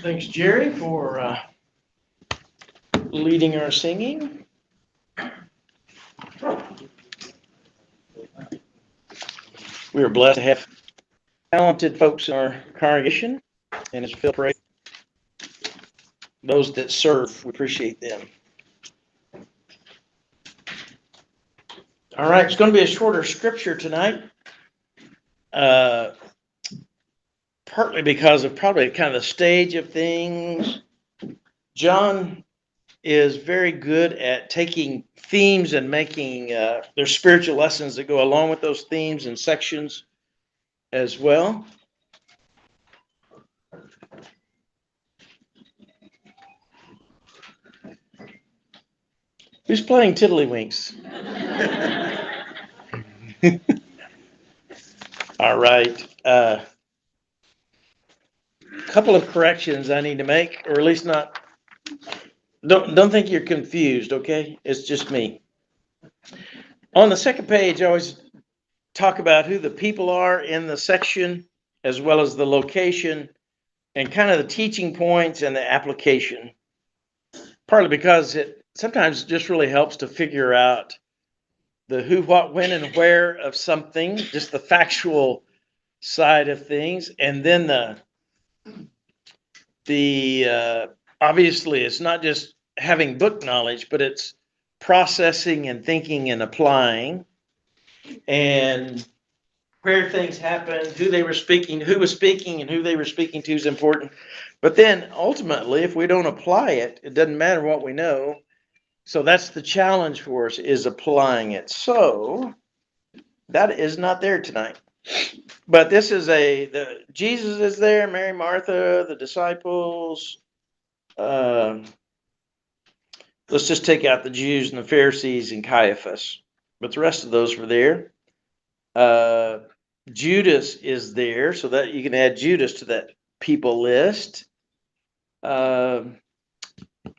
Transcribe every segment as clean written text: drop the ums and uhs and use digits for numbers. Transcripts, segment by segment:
Thanks, Jerry, for leading our singing. We are blessed to have talented folks in our congregation, and it's feel great. Those that serve, we appreciate them. All right, it's going to be a shorter scripture tonight, partly because of probably kind of the stage of things. John is very good at taking themes and making their spiritual lessons that go along with those themes and sections as well. Who's playing Tiddlywinks? All right. A couple of corrections I need to make, or at least not. Don't think you're confused, okay? It's just me. On the second page, I always talk about who the people are in the section, as well as the location, and kind of the teaching points and the application. Partly because it sometimes just really helps to figure out the who, what, when, and where of something, just the factual side of things, and then the obviously it's not just having book knowledge, but it's processing and thinking and applying, and where things happened, who they were speaking, who was speaking, and who they were speaking to is important. But then ultimately, if we don't apply it, it doesn't matter what we know. So that's the challenge for us, is applying it. So that is not there tonight. But this is Jesus is there, Mary, Martha, the disciples. Let's just take out the Jews and the Pharisees and Caiaphas. But the rest of those were there. Judas is there, so that you can add Judas to that people list.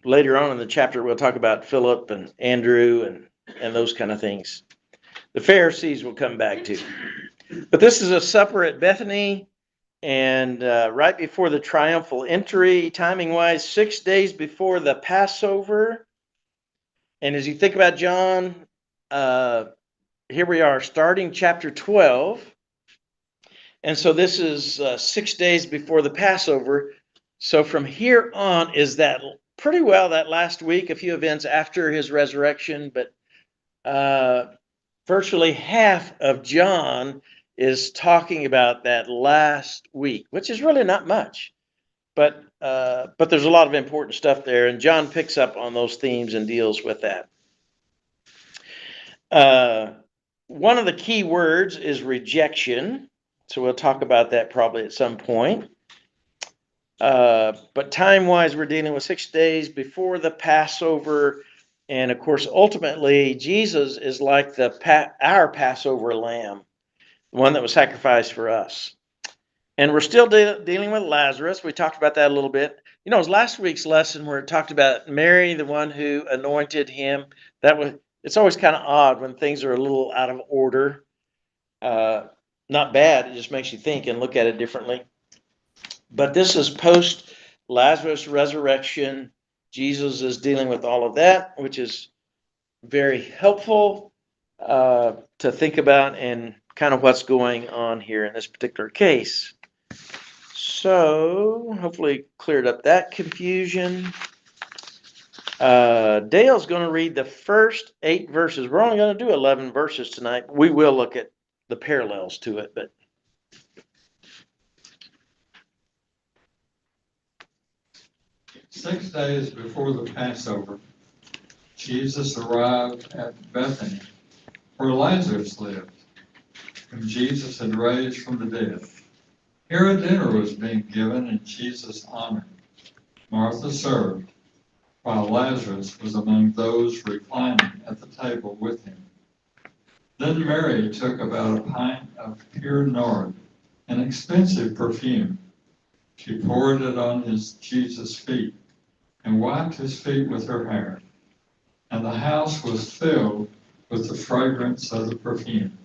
Later on in the chapter, we'll talk about Philip and Andrew and those kind of things. The Pharisees will come back to. But this is a supper at Bethany, and right before the triumphal entry, timing-wise, 6 days before the Passover. And as you think about John, here we are starting chapter 12. And so this is 6 days before the Passover. So from here on is that pretty well that last week, a few events after his resurrection, but virtually half of John is talking about that last week, which is really not much, but there's a lot of important stuff there, and John picks up on those themes and deals with that. One of the key words is rejection, so we'll talk about that probably at some point. But time-wise, we're dealing with 6 days before the Passover, and of course, ultimately, Jesus is like our Passover lamb, the one that was sacrificed for us. And we're still dealing with Lazarus. We talked about that a little bit. You know, it was last week's lesson where it talked about Mary, the one who anointed him. It's always kind of odd when things are a little out of order. Not bad. It just makes you think and look at it differently. But this is post Lazarus resurrection. Jesus is dealing with all of that, which is very helpful to think about and kind of what's going on here in this particular case. So hopefully cleared up that confusion. Dale's going to read the first 8 verses. We're only going to do 11 verses tonight. We will look at the parallels to it, but 6 days before the Passover, Jesus arrived at Bethany, where Lazarus lived, whom Jesus had raised from the dead. Here a dinner was being given in Jesus' honor. Martha served, while Lazarus was among those reclining at the table with him. Then Mary took about a pint of pure nard, an expensive perfume. She poured it on Jesus' feet and wiped his feet with her hair. And the house was filled with the fragrance of the perfume.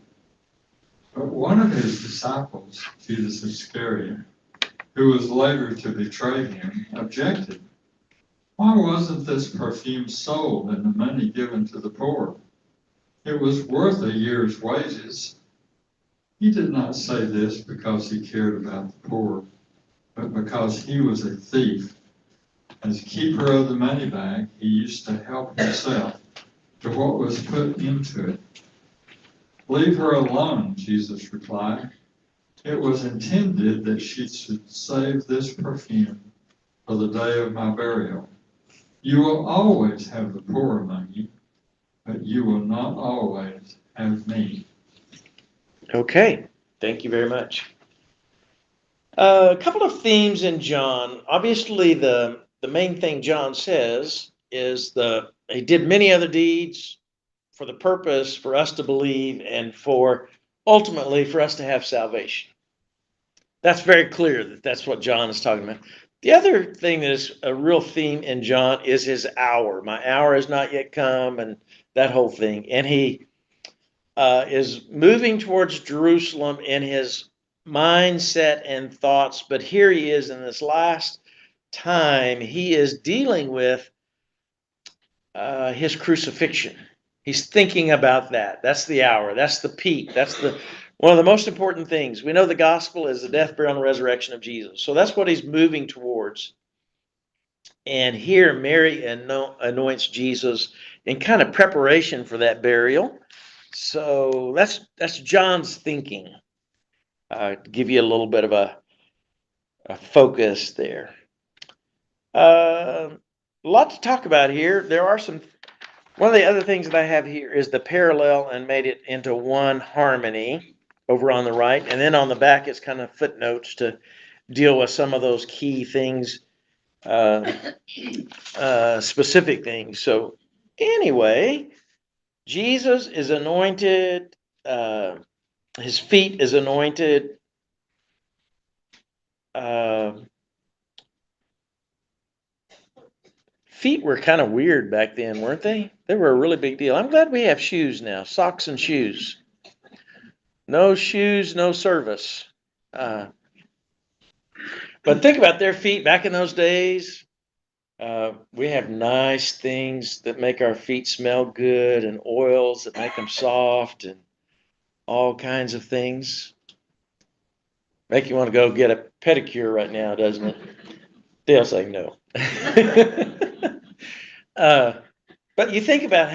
But one of his disciples, Judas Iscariot, who was later to betray him, objected. Why wasn't this perfume sold and the money given to the poor? It was worth a year's wages. He did not say this because he cared about the poor, but because he was a thief. As keeper of the money bag, he used to help himself to what was put into it. Leave her alone, Jesus replied. It was intended that she should save this perfume for the day of my burial. You will always have the poor among you, but you will not always have me. Okay, thank you very much. A couple of themes in John. Obviously, the main thing John says is he did many other deeds for the purpose for us to believe and for ultimately for us to have salvation. That's very clear that that's what John is talking about. The other thing that is a real theme in John is his hour. My hour has not yet come, and that whole thing. And he is moving towards Jerusalem in his mindset and thoughts. But here he is in this last time, he is dealing with his crucifixion. He's thinking about that. That's the hour. That's the peak. That's one of the most important things. We know the gospel is the death, burial, and resurrection of Jesus. So that's what he's moving towards. And here Mary anoints Jesus in kind of preparation for that burial. So that's John's thinking. To give you a little bit of a focus there. A lot to talk about here. There are some. One of the other things that I have here is the parallel and made it into one harmony over on the right, and then on the back it's kind of footnotes to deal with some of those key things, specific things. So anyway, Jesus is anointed. His feet is anointed. Feet were kind of weird back then, weren't they? They were a really big deal. I'm glad we have shoes now, socks and shoes. No shoes, no service. Uh, but think about their feet back in those days. We have nice things that make our feet smell good and oils that make them soft and all kinds of things. Make you want to go get a pedicure right now, doesn't it? They'll say no. But you think about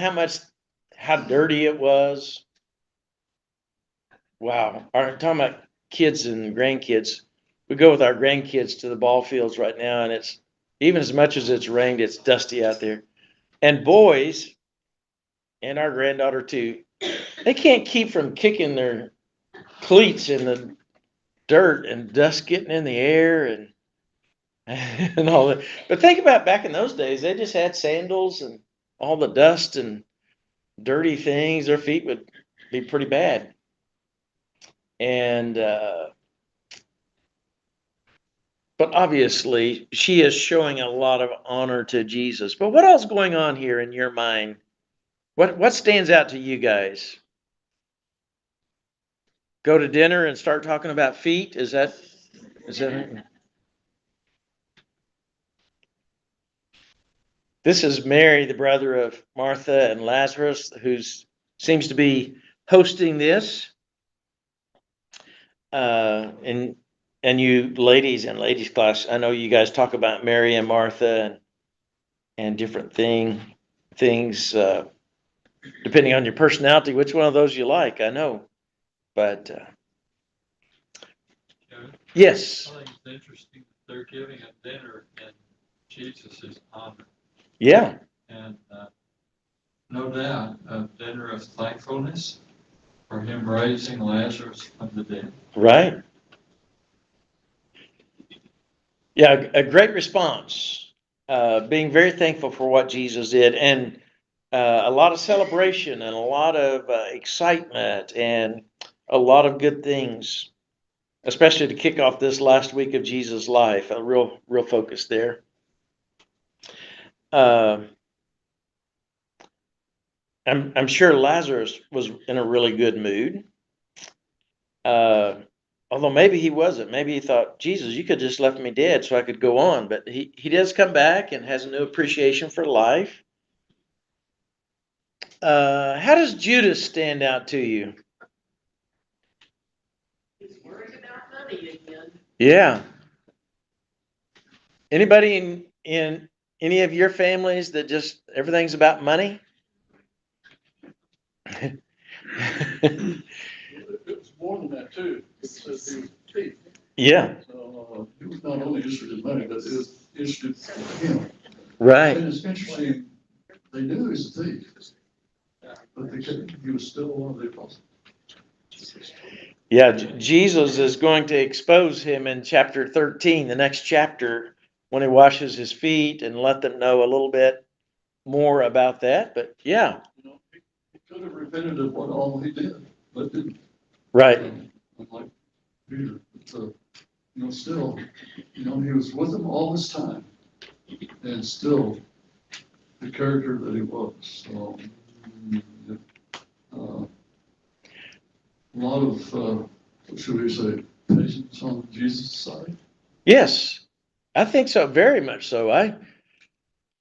how dirty it was. Wow. I'm talking about kids and grandkids. We go with our grandkids to the ball fields right now, and it's even as much as it's rained, it's dusty out there. And boys, and our granddaughter too, they can't keep from kicking their cleats in the dirt and dust getting in the air and and all that. But think about back in those days, they just had sandals and all the dust and dirty things. Their feet would be pretty bad. And but obviously, she is showing a lot of honor to Jesus. But what else is going on here in your mind? What stands out to you guys? Go to dinner and start talking about feet? Is that? This is Mary, the brother of Martha and Lazarus, who seems to be hosting this. And you ladies in ladies class, I know you guys talk about Mary and Martha and different things, depending on your personality, which one of those you like, I know. But yes. I think it's interesting that they're giving a dinner in Jesus' honor. Yeah. And no doubt a dinner of thankfulness for him raising Lazarus from the dead. Right. Yeah, a great response. Being very thankful for what Jesus did, and a lot of celebration, and a lot of excitement, and a lot of good things, especially to kick off this last week of Jesus' life. A real focus there. I'm sure Lazarus was in a really good mood. Although maybe he wasn't. Maybe he thought, Jesus, you could just left me dead so I could go on. But he does come back and has a new appreciation for life. How does Judas stand out to you? He's worried about money again. Yeah. Anybody in any of your families that just everything's about money? It was more than that too. It says he was a thief. Yeah. So he was not only interested in money, but it was interested in him. Right. And it's interesting, they knew he was a thief, but he was still one of the apostles. Yeah, Jesus is going to expose him in chapter 13, the next chapter, when he washes his feet and let them know a little bit more about that. But yeah, You know, he could have repented of what all he did, but didn't. right. Unlike Peter, but, still, he was with them all this time, and still the character that he was. So, a lot of, what should we say, patience on Jesus' side. Yes, I think so. Very much so.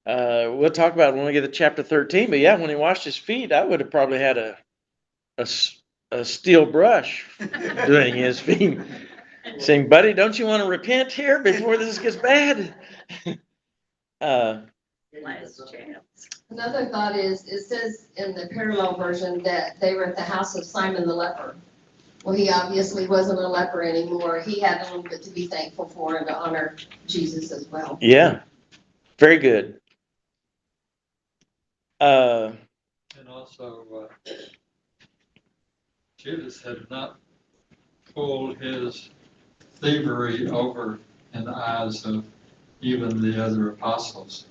We'll talk about it when we get to chapter 13. But yeah, when he washed his feet, I would have probably had a steel brush doing his feet, saying, "Buddy, don't you want to repent here before this gets bad?" Last chance. Another thought is, it says in the parallel version that they were at the house of Simon the leper. Well, he obviously wasn't a leper anymore. He had a little bit to be thankful for and to honor Jesus as well. Yeah, very good. And also, Judas had not pulled his thievery over in the eyes of even the other apostles.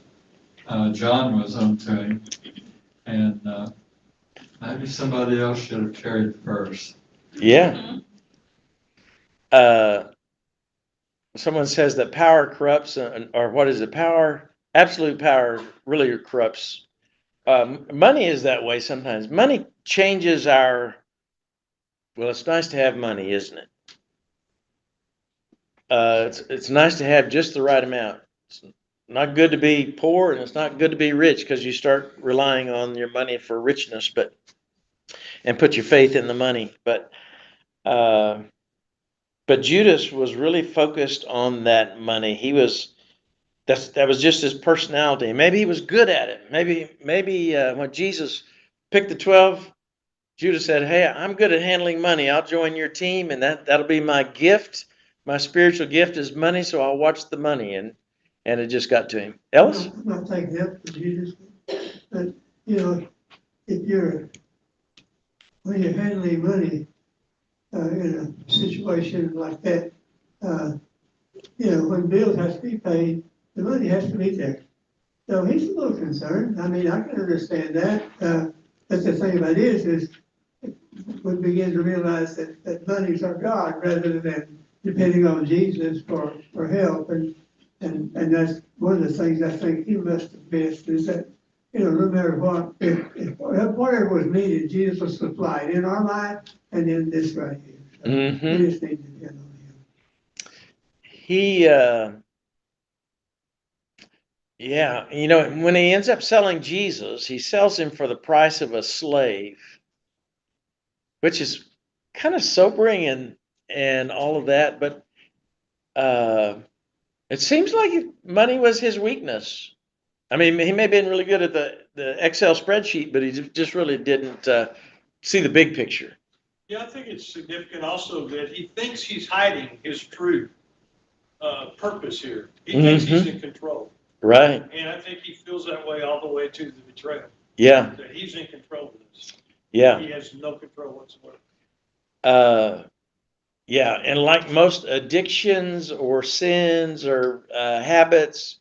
John was unto him, and maybe somebody else should have carried the verse. Yeah. Someone says that power corrupts, or what is it? Power, absolute power really corrupts. Money is that way sometimes. Money changes well, it's nice to have money, isn't it? It's nice to have just the right amount. It's not good to be poor, and it's not good to be rich because you start relying on your money for richness, and put your faith in the money. Uh, but Judas was really focused on that money. That was just his personality. Maybe he was good at it. Maybe when Jesus picked the 12, Judas said, "Hey, I'm good at handling money. I'll join your team, and that'll be my gift. My spiritual gift is money, so I'll watch the money." And it just got to him. Ellis? I'm not taking that for Jesus, but, if when you're handling money, in a situation like that, when bills have to be paid, the money has to be there. So he's a little concerned. I mean, I can understand that. But the thing about it is we begin to realize that money's our God rather than depending on Jesus for help. And that's one of the things I think he must have missed is that, no matter what, if whatever was needed, Jesus was supplied in our life and in this right here. So Mm-hmm. we just need to depend on him. Yeah, when he ends up selling Jesus, he sells him for the price of a slave, which is kind of sobering and all of that. But it seems like money was his weakness. I mean, he may have been really good at the Excel spreadsheet, but he just really didn't see the big picture. Yeah, I think it's significant also that he thinks he's hiding his true purpose here. He thinks he's in control. Right. And I think he feels that way all the way to the betrayal. Yeah. That he's in control of this. Yeah. He has no control whatsoever. Yeah, and like most addictions or sins or habits,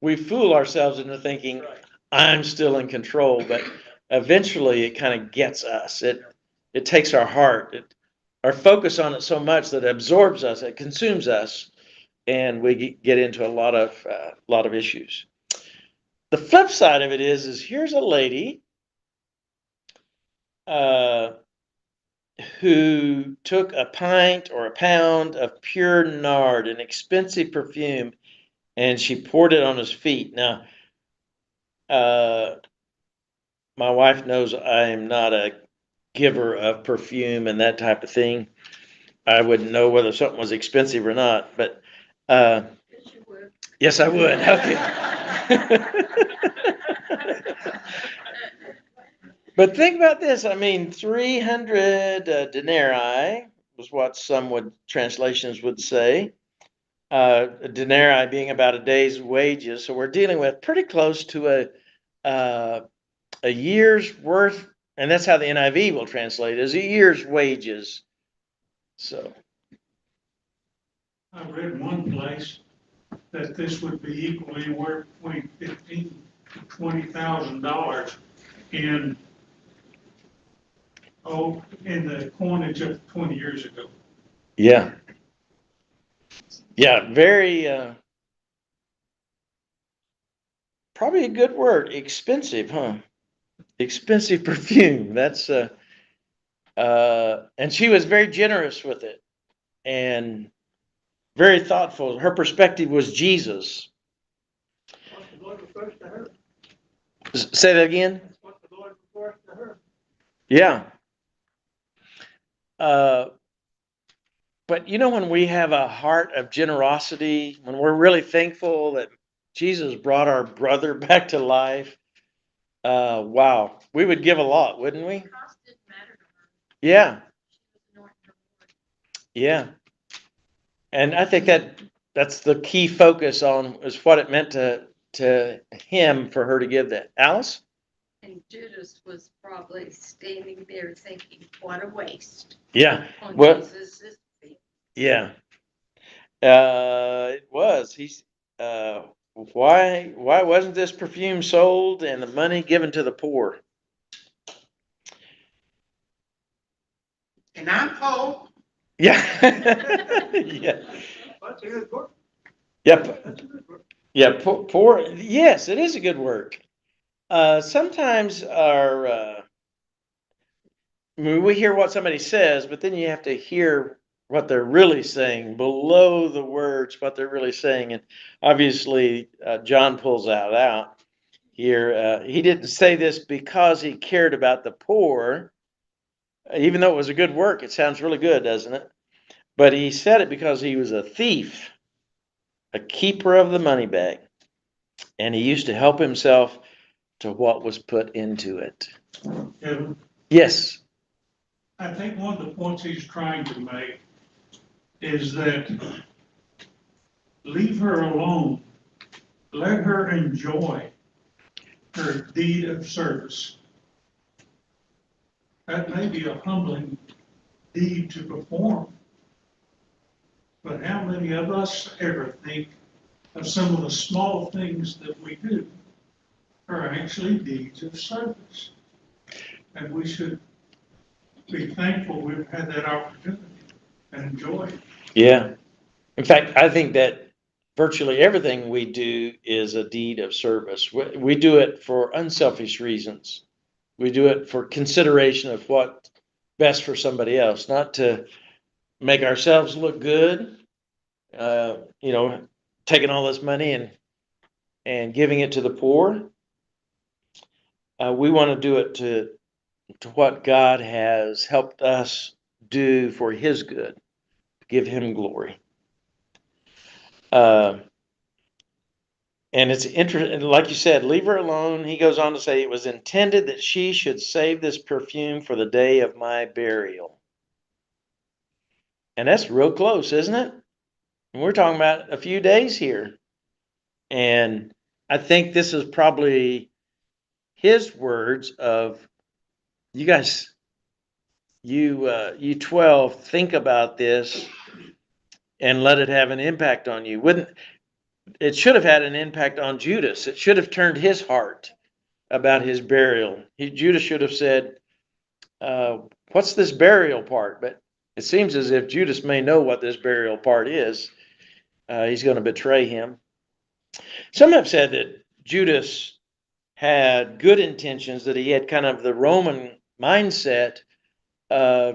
we fool ourselves into thinking, Right. I'm still in control, but eventually it kind of gets us. It takes our heart, our focus on it so much that it absorbs us, it consumes us, and we get into a lot of issues. The flip side of it is here's a lady who took a pint or a pound of pure nard, an expensive perfume, and she poured it on his feet. Now, my wife knows I am not a giver of perfume and that type of thing. I wouldn't know whether something was expensive or not, but Yes, you would. yes, I would. Okay. But think about this. I mean, 300 denarii was what translations would say. A denarii being about a day's wages. So we're dealing with pretty close to a year's worth, and that's how the NIV will translate it, as a year's wages. So, I read one place that this would be equally worth between $15,000 to $20,000 in, in the coinage of 20 years ago. yeah. Yeah, very, probably a good word. Expensive, huh? Expensive perfume. That's, and she was very generous with it and very thoughtful. Her perspective was Jesus. What the Lord refers to her. Say that again? That's what the Lord refers to her. Yeah. Uh, but you know, when we have a heart of generosity, when we're really thankful that Jesus brought our brother back to life, wow, we would give a lot, wouldn't we? The cost didn't matter to her. Yeah, She was anointing her Lord. yeah. And I think that's the key focus on is what it meant to him for her to give that. Alice? And Judas was probably standing there thinking, what a waste Yeah. on Well, Jesus' feet. yeah. It was. Why wasn't this perfume sold and the money given to the poor? And I'm poor. Yeah. Yeah. That's a good word. Yep. That's a good word. Yeah. Poor. Yes, it is a good work. Sometimes we hear what somebody says, but then you have to hear what they're really saying below the words, what they're really saying. And obviously, John pulls that out here. He didn't say this because he cared about the poor, even though it was a good work. It sounds really good, doesn't it? But he said it because he was a thief, a keeper of the money bag, and he used to help himself to what was put into it. Kevin, Yes. I think one of the points he's trying to make is that leave her alone. Let her enjoy her deed of service. That may be a humbling deed to perform, but how many of us ever think of some of the small things that we do are actually deeds of service? And we should be thankful we've had that opportunity and enjoy it. Yeah. In fact, I think that virtually everything we do is a deed of service. We do it for unselfish reasons. We do it for consideration of what's best for somebody else, not to make ourselves look good. You know, taking all this money and giving it to the poor. We want to do it to what God has helped us do for His good, give Him glory. Uh, And it's interesting, like you said, leave her alone. He goes on to say, it was intended that she should save this perfume for the day of my burial. And that's real close, isn't it? And we're talking about a few days here. And I think this is probably his words of, you guys, you 12, think about this and let it have an impact on you. It should have had an impact on Judas. It should have turned his heart about his burial. Judas should have said, what's this burial part? But it seems as if Judas may know what this burial part is. He's going to betray him. Some have said that Judas had good intentions, that he had kind of the Roman mindset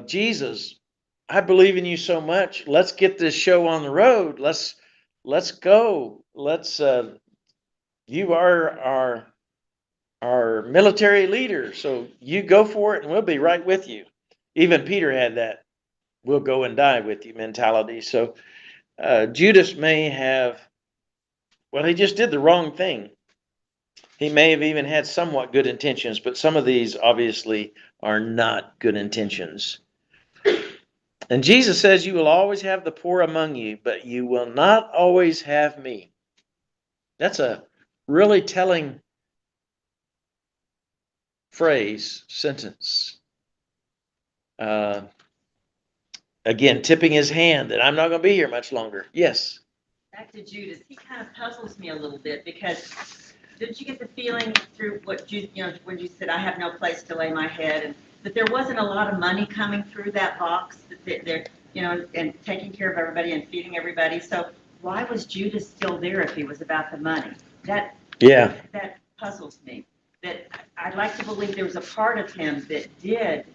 Jesus, I believe in you so much. Let's get this show on the road. Let's go. You are our military leader, so you go for it, and we'll be right with you. Even Peter had that "we'll go and die with you" mentality. So Judas may have, well, he just did the wrong thing. He may have even had somewhat good intentions, but some of these obviously are not good intentions. And Jesus says, "You will always have the poor among you, but you will not always have me." That's a really telling phrase, sentence. Uh, Again, tipping his hand that I'm not going to be here much longer. Yes. Back to Judas, he kind of puzzles me a little bit because didn't you get the feeling through what when you said, I have no place to lay my head, and that there wasn't a lot of money coming through that box, that they're, and taking care of everybody and feeding everybody. So why was Judas still there if he was about the money? That puzzles me. That I'd like to believe there was a part of him that did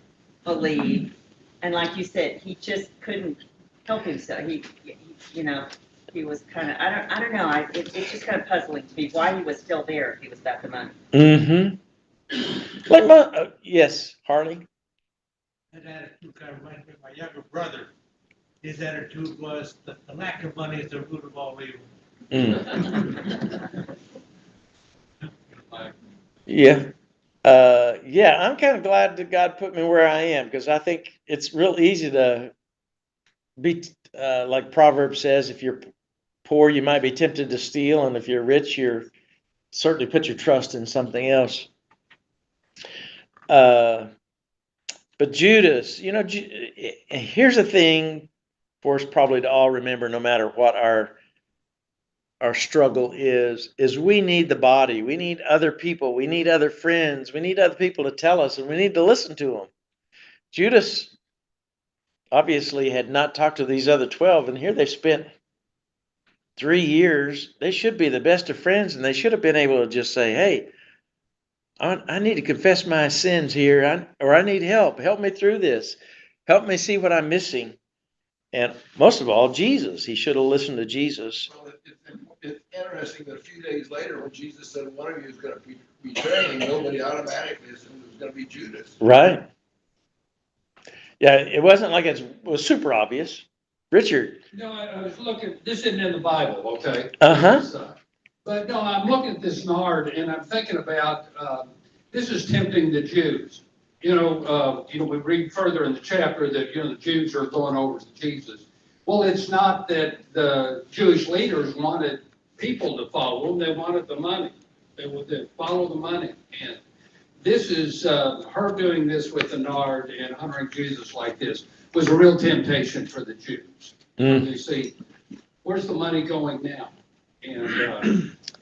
believe, and like you said, he just couldn't help himself. He was kind of, I don't know. It's just kind of puzzling to me why he was still there if he was about the money. Mm-hmm. Yes, Harley. That attitude kind of reminds me of my younger brother. His attitude was that the lack of money is the root of all evil. Yeah. Yeah, I'm kind of glad that God put me where I am, because I think it's real easy to be, like Proverbs says, if you're poor, you might be tempted to steal, and if you're rich, you're certainly put your trust in something else. But Judas, here's the thing for us probably to all remember, no matter what our struggle is we need the body. We need other people. We need other friends. We need other people to tell us, and we need to listen to them. Judas obviously had not talked to these other 12, and here they've spent 3 years. They should be the best of friends, and they should have been able to just say, hey, I need to confess my sins here, or I need help. Help me through this. Help me see what I'm missing. And most of all, Jesus. He should have listened to Jesus. Well, it's interesting that a few days later, when Jesus said one of you is going to be betraying, nobody automatically assumed it was going to be Judas. Right. Yeah, it wasn't like it was super obvious. Richard. No, I was looking, this isn't in the Bible, okay? Uh-huh. But no, I'm looking at this nard and I'm thinking about, this is tempting the Jews. We read further in the chapter that, the Jews are going over to Jesus. Well, it's not that the Jewish leaders wanted people to follow them, they wanted the money. They would follow the money. And this is, her doing this with the nard and honoring Jesus like this was a real temptation for the Jews. They see, where's the money going now? And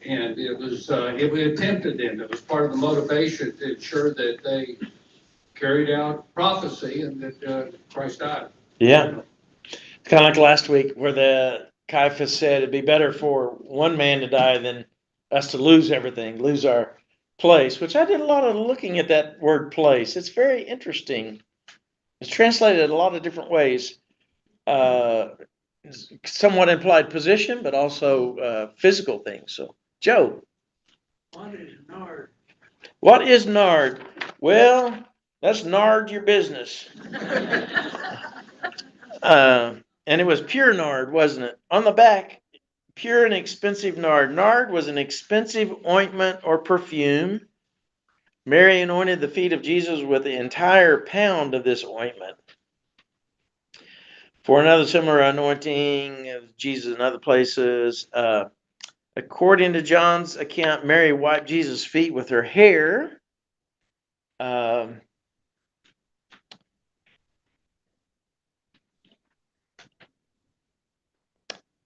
it tempted them. It was part of the motivation to ensure that they carried out prophecy and that Christ died. Yeah. It's kind of like last week where the Caiaphas said it'd be better for one man to die than us to lose everything, lose our place, which I did a lot of looking at that word place. It's very interesting. It's translated a lot of different ways. Somewhat implied position, but also physical things. So, Joe. What is nard? What is nard? Well, let's nard your business. And it was pure nard, wasn't it? On the back, pure and expensive nard. Nard was an expensive ointment or perfume. Mary anointed the feet of Jesus with the entire pound of this ointment. For another similar anointing of Jesus in other places, according to John's account, Mary wiped Jesus' feet with her hair.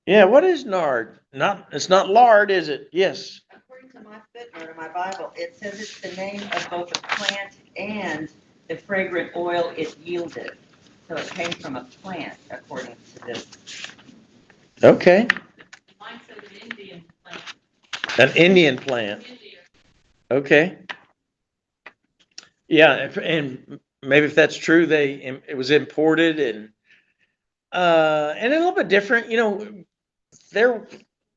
Yeah, what is nard? It's not lard, is it? Yes. According to my footnote in my Bible, it says it's the name of both the plant and the fragrant oil it yielded. So it came from a plant, according to this. Okay. Mine says an Indian plant. An Indian plant. India. Okay. Yeah, and maybe if that's true, it was imported and a little bit different. You know, there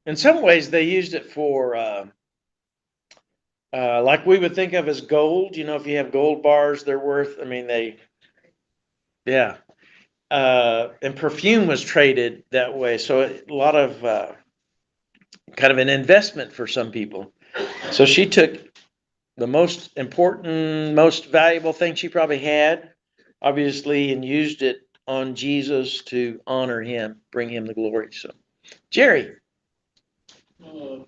in some ways they used it for like we would think of as gold. You know, if you have gold bars, they're worth. I mean, yeah. And perfume was traded that way, so a lot of kind of an investment for some people. So she took the most important, most valuable thing she probably had, obviously, and used it on Jesus to honor him, bring him the glory. So, Jerry. Uh,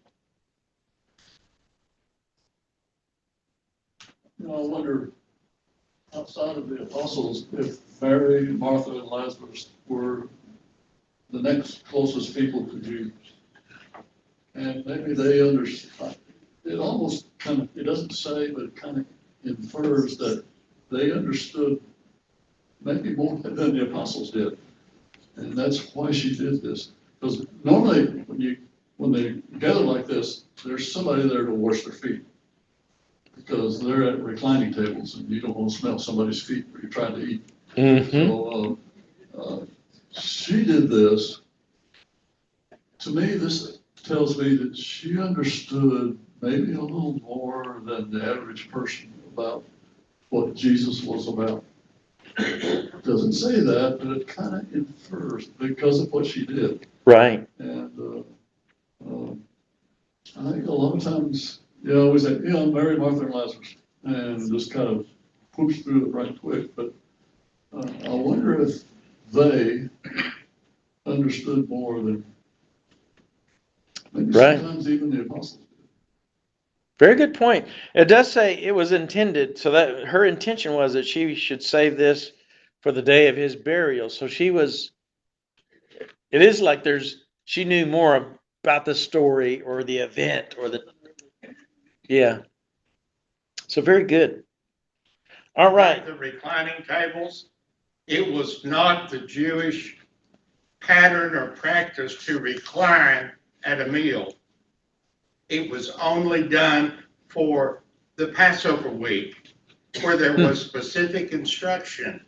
I wonder, outside of the apostles, if Mary, Martha, and Lazarus were the next closest people to Jesus. And maybe they understand, it almost kind of, it doesn't say, but it kind of infers that they understood maybe more than the apostles did. And that's why she did this. Because normally, when they gather like this, there's somebody there to wash their feet. Because they're at reclining tables and you don't want to smell somebody's feet when you're trying to eat. Mm-hmm. So she did this. To me, this tells me that she understood maybe a little more than the average person about what Jesus was about. It doesn't say that, but it kind of infers because of what she did. Right. And I think a lot of times, we say, Mary, Martha, and Lazarus, and just kind of push through it right quick. But I wonder if they understood more than maybe Right. sometimes even the apostles. Very good point. It does say it was intended, so that her intention was that she should save this for the day of his burial. So it is like she knew more about the story or the event yeah. So very good. All right. The reclining tables, it was not the Jewish pattern or practice to recline at a meal. It was only done for the Passover week, where there was specific instruction.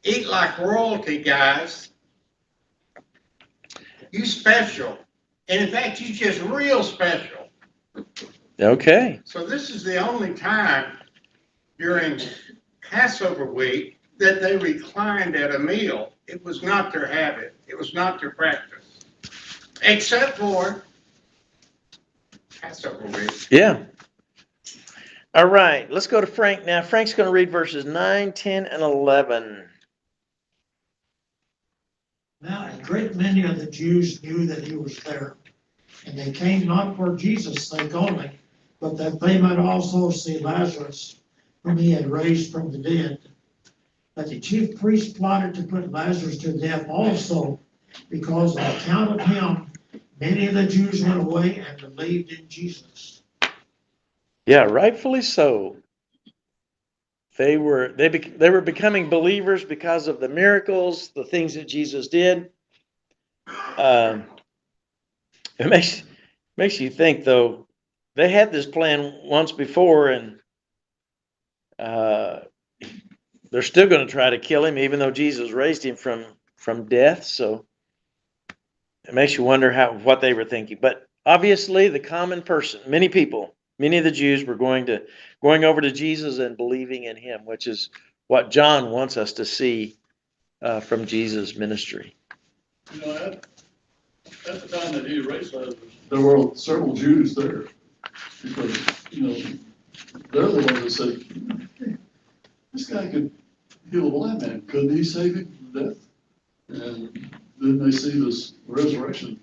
Eat like royalty, guys. You special. And in fact, you just real special. Okay. So this is the only time during Passover week that they reclined at a meal. It was not their habit. It was not their practice. Except for Passover week. Yeah. All right. Let's go to Frank now. Frank's going to read verses 9, 10, and 11. Now, a great many of the Jews knew that he was there, and they came not for Jesus' sake only, but that they might also see Lazarus, whom he had raised from the dead. But the chief priests plotted to put Lazarus to death also, because on account of him, many of the Jews went away and believed in Jesus. Yeah, rightfully so. They were becoming believers because of the miracles, the things that Jesus did. It makes you think, though. They had this plan once before, and they're still going to try to kill him, even though Jesus raised him from death. So it makes you wonder what they were thinking. But obviously, the common person, many people, many of the Jews were going over to Jesus and believing in him, which is what John wants us to see from Jesus' ministry. At the time that he raised Lazarus, there were several Jews there because, they're the ones that said, hey, this guy could heal a blind man. Couldn't he save him from death? And then they see this resurrection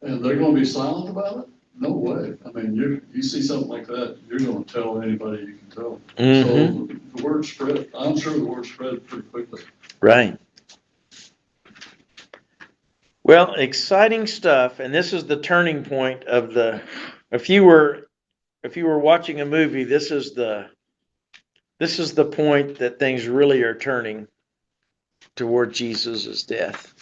and they're going to be silent about it? No way. I mean, you see something like that, you're going to tell anybody you can tell. Mm-hmm. So the word spread. I'm sure the word spread pretty quickly. Right. Well, exciting stuff, and this is the turning point of if you were watching a movie, this is the point that things really are turning toward Jesus' death.